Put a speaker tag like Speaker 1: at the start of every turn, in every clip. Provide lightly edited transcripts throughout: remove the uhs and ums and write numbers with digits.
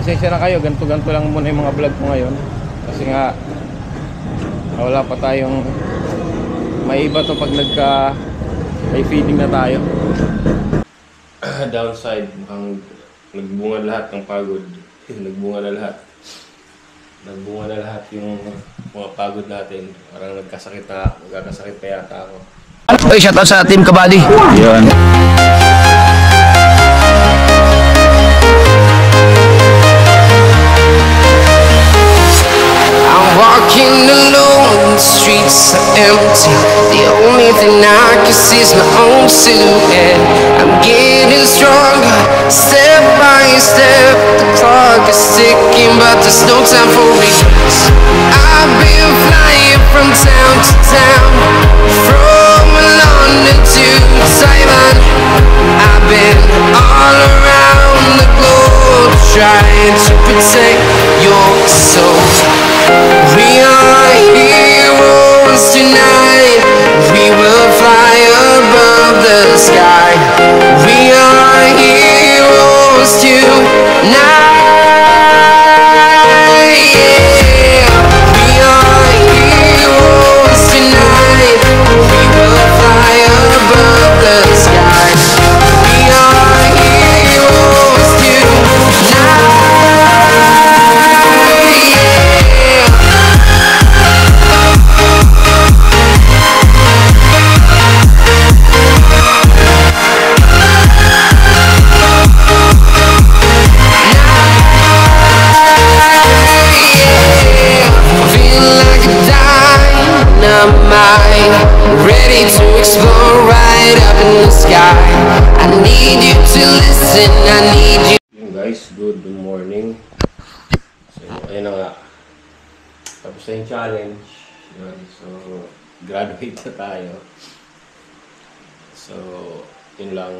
Speaker 1: Pasensya na kayo, ganto-ganto lang muna yung mga vlog ko ngayon. Kasi nga wala pa tayong may iba to pag may feeding na tayo. Downside, mukhang nagbunga lahat ng pagod. Nagbunga na lahat. Nagbunga na lahat yung mga pagod natin. Parang nagkasakit na, magkakasakit pa yata ako.
Speaker 2: Oy, shout out sa Team Kabady. Yun.
Speaker 3: I'm walking alone, the streets are empty. The only thing I can see is my own silhouette. I'm getting stronger, step by step. The clock is ticking, but there's no time for regrets. I've been flying from town to town, from London to Taiwan. I've been all around the globe, trying to protect your soul. We are heroes tonight. We will fly above the sky. We are heroes tonight. Yeah. We are heroes tonight. We will fly above the sky. We are heroes tonight. Ready to explore right up in the sky. I need you to listen, I need you.
Speaker 1: Yun guys, good morning. So, ayun na nga. Tapos na yung challenge. Yun. So, graduate na tayo. So, yun lang.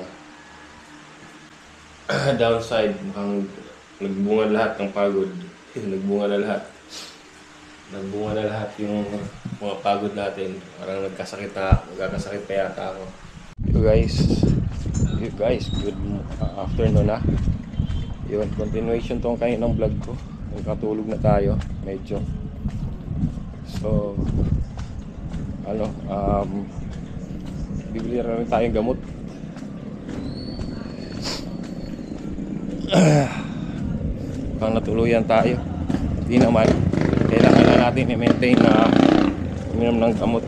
Speaker 1: Downside, mukhang nagbunga lahat ng pagod. Nagbunga na lahat. Nagbunga na lahat yung mga pagod natin. Parang nagkasakit na, magkakasakit pa yata ako. You guys, good afternoon na. Yun, continuation tong kaninang vlog ko. Nagkatulog na tayo, medyo. So, bibili na rin tayong gamot. Mukhang natuluyan tayo. Hindi naman. Kailangan na natin i-maintain na uminom ng gamot.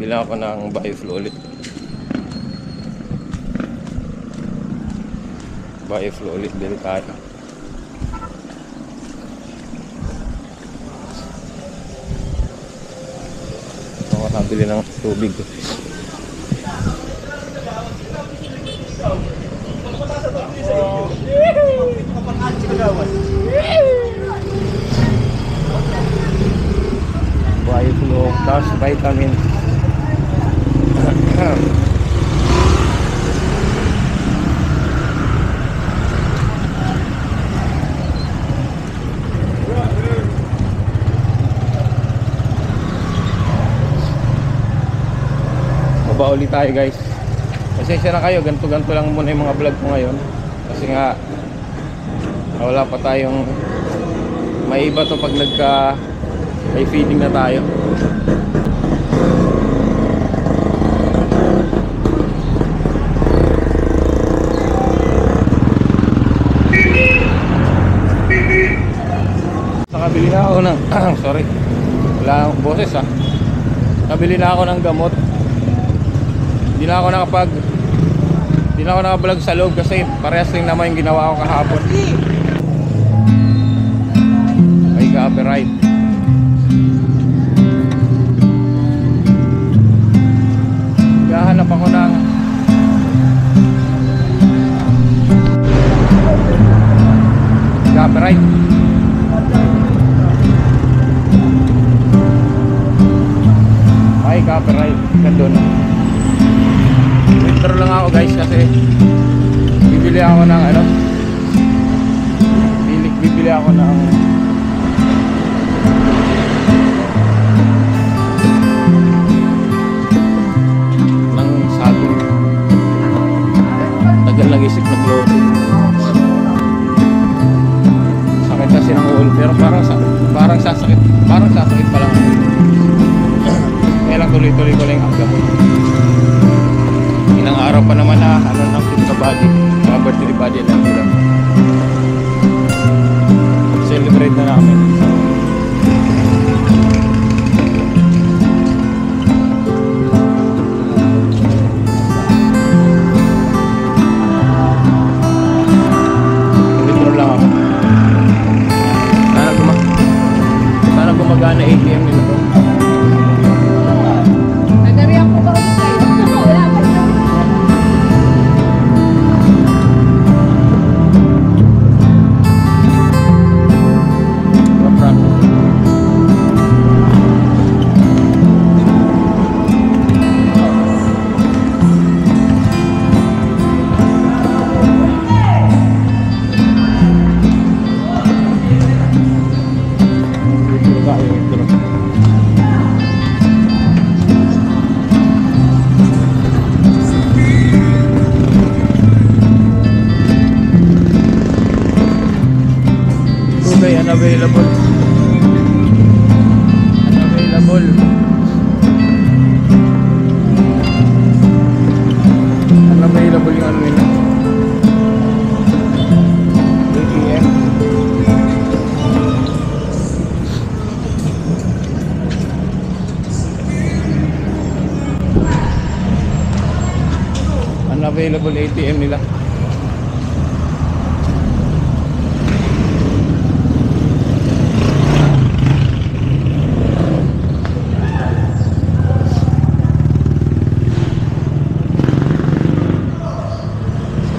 Speaker 1: Bilang ako ng Bioflow ulit. Bioflow ulit din tayo. Ako nabili ng tubig. Bioflow plus vitamin. Baba ulit tayo guys. Pasensya na kayo, ganto-ganto lang muna yung mga vlog ko ngayon. Kasi nga wala pa tayong may iba to pag may feeding na tayo. Nakabili na ako ng sorry, wala akong boses ha. Nakabili na ako ng gamot. Hindi na ako nakablog sa loob kasi parehas rin naman yung ginawa ko kahapon. Ay, copyright. Gahanap ako ng copyright. Ay, copyright ka doon. Withdraw lang ako guys kasi bibili ako ng bibili ako ng saging. Tagal nag-isip na clothing.
Speaker 4: available pero parang sasakit pa lang. Kaya lang tuloy-tuloy ko lang ang gamot. Ilang araw pa naman na ano ng Team Kabady, mga birthday body lang sila. Celebrate na namin. Withdraw lang ako. Sana gumagana ATM nila to.
Speaker 5: Nagariyan ko ba ito sa'yo? Wala pa siya.
Speaker 4: Okay, unavailable. Unavailable. Unavailable yung ano nila. ATM. Unavailable ATM nila.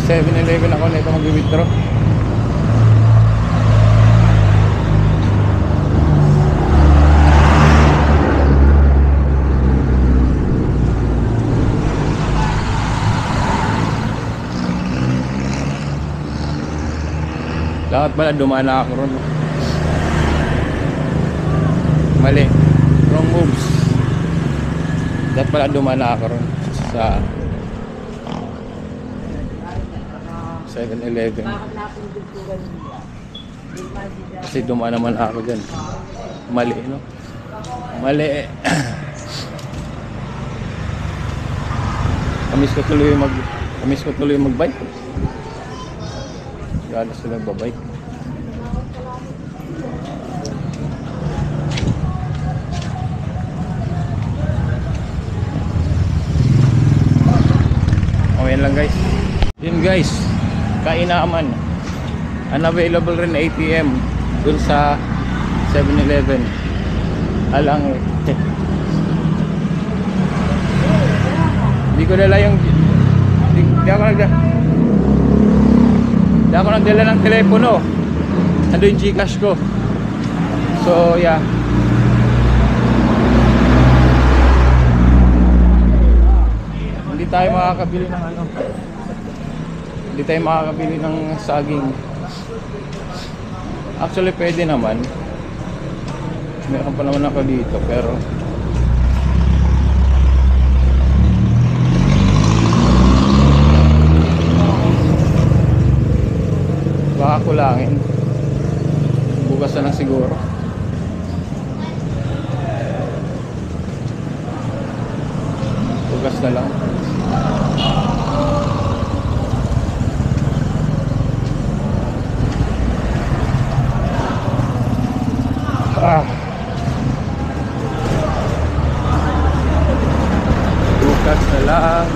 Speaker 4: Sa 7-Eleven ako na ito mag-withdraw. Dapat pala dumaan na ako ron. Mali. Wrong moves. Dapat pala dumaan na ako ron sa 7-Eleven. Kasi dumaan naman ako dyan. Mali, no? Mali. Kamiss ko tuloy mag-bike. Gala sila babike. Oh, yan lang guys. Yun guys. Kainaman. Unavailable rin ATM dun sa 7-Eleven. Alang Hindi ko dala yung Hindi ako nagdala ng telepono. Ando yung Gcash ko. So yeah. Hindi tayo makakabili ng ano. Hindi tayo makakabili ng saging. Actually pwede naman. Meron pa naman ako dito pero baka kulangin. Bukas na lang siguro. Bukas na lang. Bukas na lang.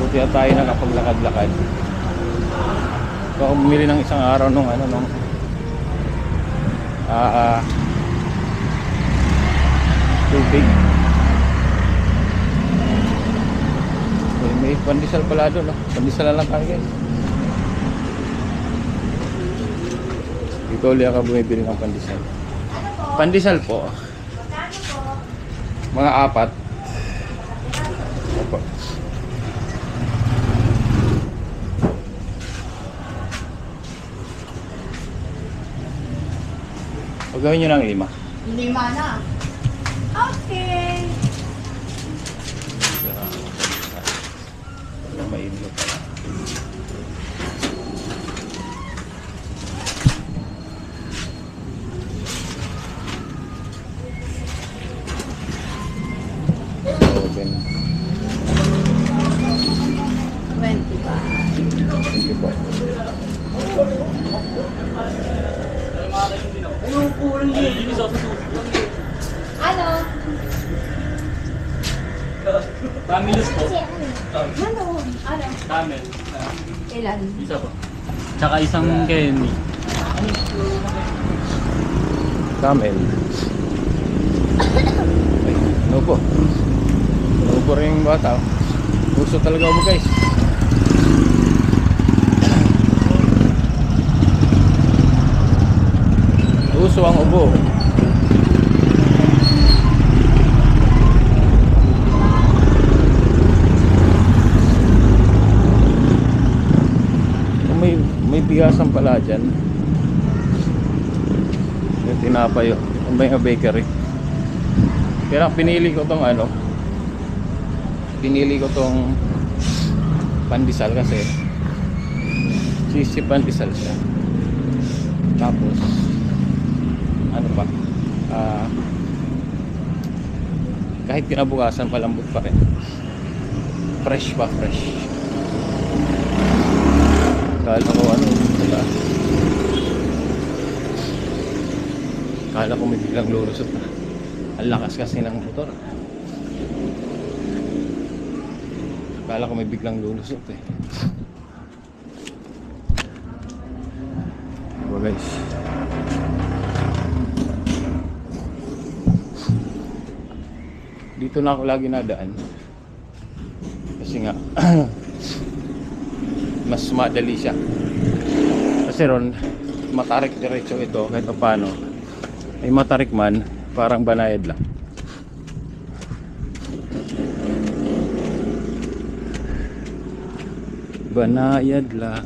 Speaker 4: Buti na tayo nakapaglakad-lakad. So ako bumili ng isang araw nung tubig. May pandesal pala doon, no? Pandesal na lang tayo guys. Ito ulit ako bumibili ng pandesal. Pandesal po. Mga 4. Opo. Gawin nyo ng 5.
Speaker 5: 5 na. Okay.
Speaker 4: Mainit. Open.
Speaker 5: 20 ba?
Speaker 4: Thank you po.
Speaker 5: Ano?
Speaker 6: Family po.
Speaker 5: Ano? Ano?
Speaker 6: Tamil.
Speaker 5: Ilan?
Speaker 6: Isa po. Tsaka isang Kenny.
Speaker 4: Camel. Ay, ano po? Ano po rin yung bata? Gusto talaga mo guys. Uso ang ubo. Kung may bigasan pala dyan. Yung tinapay yun. Yung may bakery. Pero pinili ko tong ano. Pinili ko tong pandesal kasi cheesy pandesal siya. Tapos ano pa, kahit kinabukasan palambot pa rin, fresh pa, fresh. Kala ko ano, kala ko may biglang lulusot na. Ang lakas kasi ng motor. Kala ko may biglang lulusot eh. Diba guys? Dito na ako lagi nadaan kasi nga mas madali siya kasi ron matarik diretso ito kahit pa paano ay matarik man parang banayad lang. Banayad lang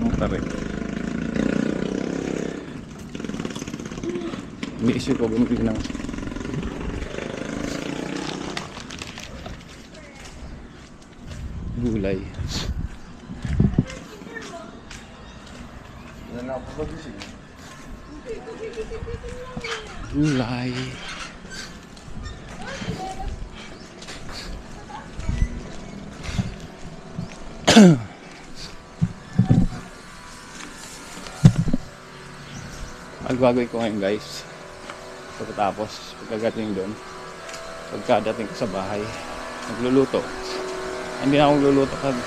Speaker 4: matarik. May issue ko bumili ng gulay. Gulay. Magbagoy ko ngayon guys. Pagkatapos, pagkagating doon, pagkadating ko sa bahay, nagluluto. Hindi na akong luluto kag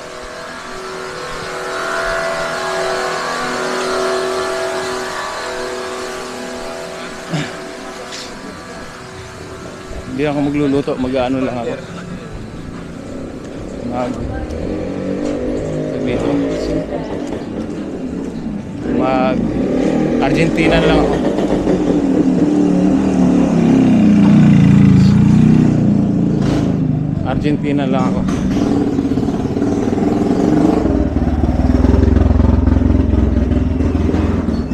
Speaker 4: hindi ako magluluto, mag-ano lang ako mag Argentina lang ako. Argentina lang ako.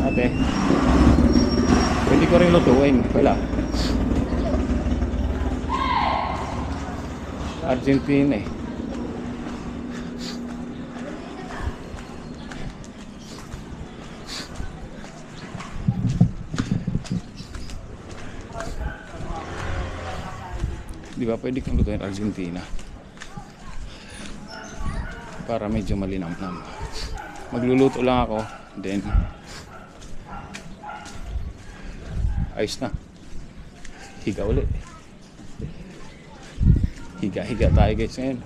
Speaker 4: Ate, pwede ko rin lutuin. Wala. Argentina eh. Di ba pwede kang lutuin Argentina para medyo malinamnam. Magluluto lang ako, then ayos na. Higa ulit. Higa tayo guys ngayon.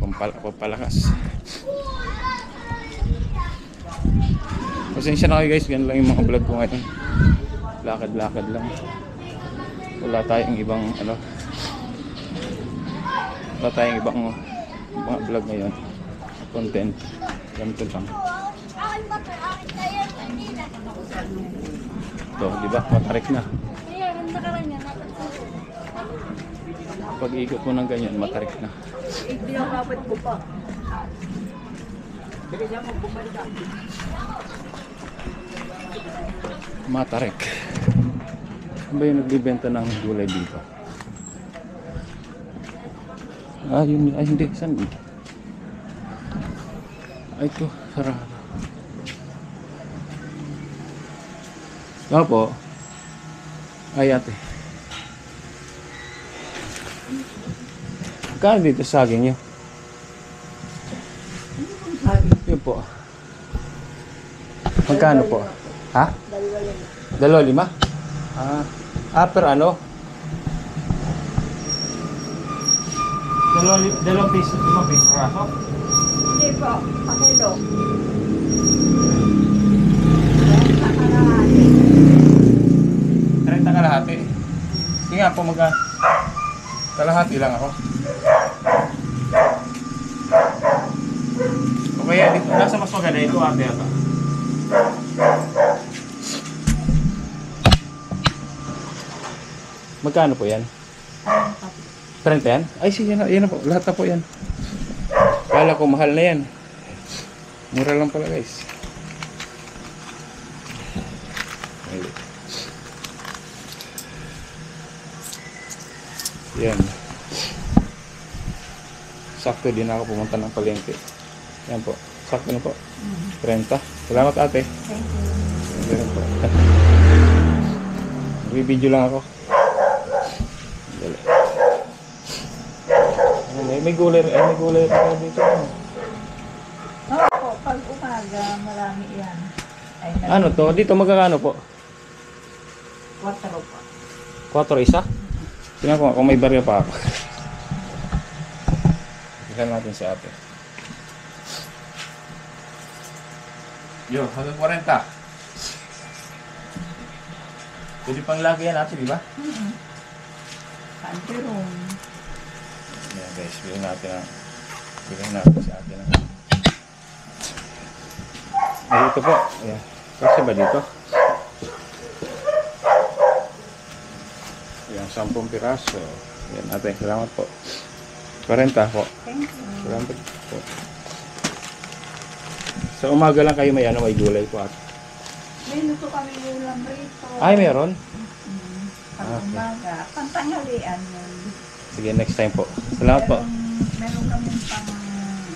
Speaker 4: Pampalakas. Pasensya na kayo guys, ganun lang yung mga vlog ko ngayon. Lakad-lakad lang. Wala tayong ibang ano. Wala tayong ibang mga vlog ngayon. Content. Ganito lang. Ito, di ba? Matarik na. Pag ikot mo ng ganyan, matarik na. Matarik. Ano ba yung nagbibenta ng gulay dito? Ah, yun. Ay, hindi. Saan? Ay, ito. Sarado. Opo. Ay, ate. Magkano dito sa saging nyo? Yun po. Magkano po? Ha? 2.5. Per ano? 2 piso. 5 piso raso?
Speaker 5: Hindi po, pakilo.
Speaker 4: 30 kalahati. Sige nga po, kalahati lang ako. O kaya dito, nasa mas maganda ito ate ata. Magkano po yan? 30 yan? Ay sige, yan na po. Lahat na po yan. Kala ko mahal na yan. Mura lang pala guys. Yan. Sakto din ako pumunta ng palengke. Yan po. Sakto na po. 30. Salamat ate.
Speaker 5: Thank you.
Speaker 4: Yan po. Review lang ako. Dali. May gulay pa dito.
Speaker 5: Opo, pag umaga, marami yan. Ay,
Speaker 4: Ano to? Dito magkakano po?
Speaker 5: 4 po.
Speaker 4: 4 isa? Tingnan ko nga kung may barya pa ako. Tingnan natin si ate. Yo, hanggang 40. Pwede pang lagi yan ate, di ba?
Speaker 5: Kantirong.
Speaker 4: Ayan guys, bilhin natin si ate na. Ay, dito po. Ayan. Kasi ba dito? Ayan, 10 piraso. Ayan ate, salamat po. 40 po.
Speaker 5: Thank you.
Speaker 4: Salamat po. Sa umaga lang kayo may gulay po ate.
Speaker 5: May luto kami ulam rito.
Speaker 4: Ay, meron?
Speaker 5: Pag umaga. Pantanghalian yun.
Speaker 4: Sige, next time po. Salamat po.
Speaker 5: Meron kami pang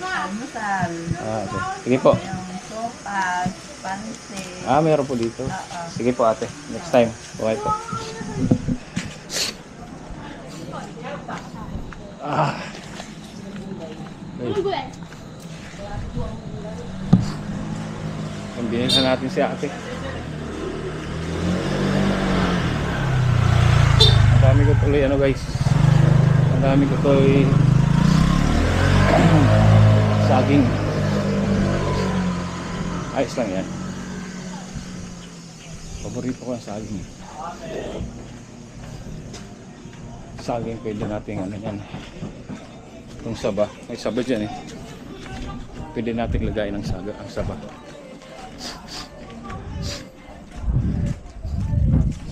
Speaker 5: almusal.
Speaker 4: Okay. Sige po.
Speaker 5: Yung sopas, pansit.
Speaker 4: Meron po dito.
Speaker 5: Oo.
Speaker 4: Sige po ate. Next time. Bye po. Pambinin na natin si ate. Ang dami ko tuloy guys. Ang dami ko tuloy saging. Ayos lang yan. Paborito ko ang saging. Saging pwede natin yan. Itong saba. May saba dyan eh. Pwede natin lagay ng ang saba.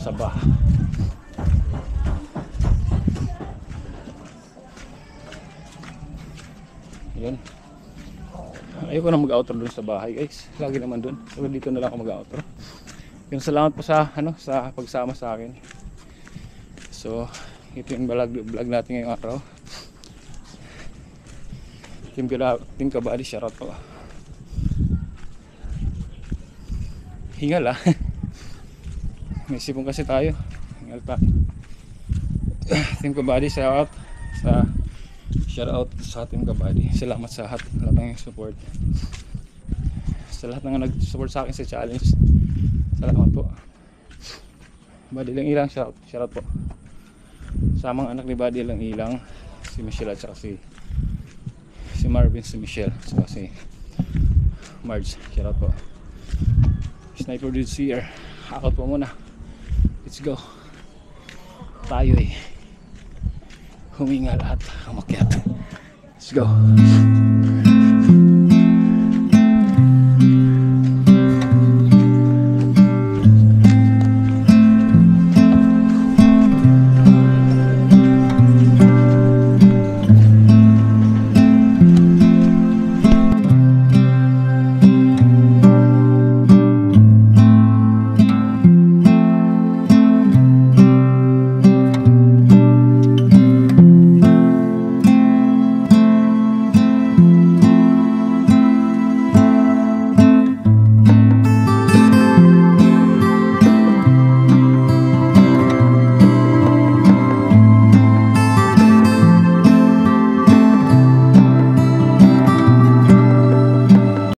Speaker 4: Saba. Yun. Ayoko na mag-outro dun sa bahay guys. Lagi naman dun. So dito na lang ako mag-outro. Yun, salamat po sa sa pagsama sa akin. So ito yung vlog natin ngayong araw. Team Kabady, shoutout po. Hingal may sipon kasi tayo. Hingal pa. Team Kabady, shoutout sa Team Kabady. Salamat sa lahat ng support. Sa lahat ng nag-support sa akin sa challenge. Salamat po. Badi lang ilang shoutout po. Sa mga anak ni Badi lang ilang, si Michelle at saka si Marvin, si Michelle, at saka si Marge. Shoutout po. Sniper Dude here. Hakot po muna. Let's go. Tayo humingal at umakyat. Let's go.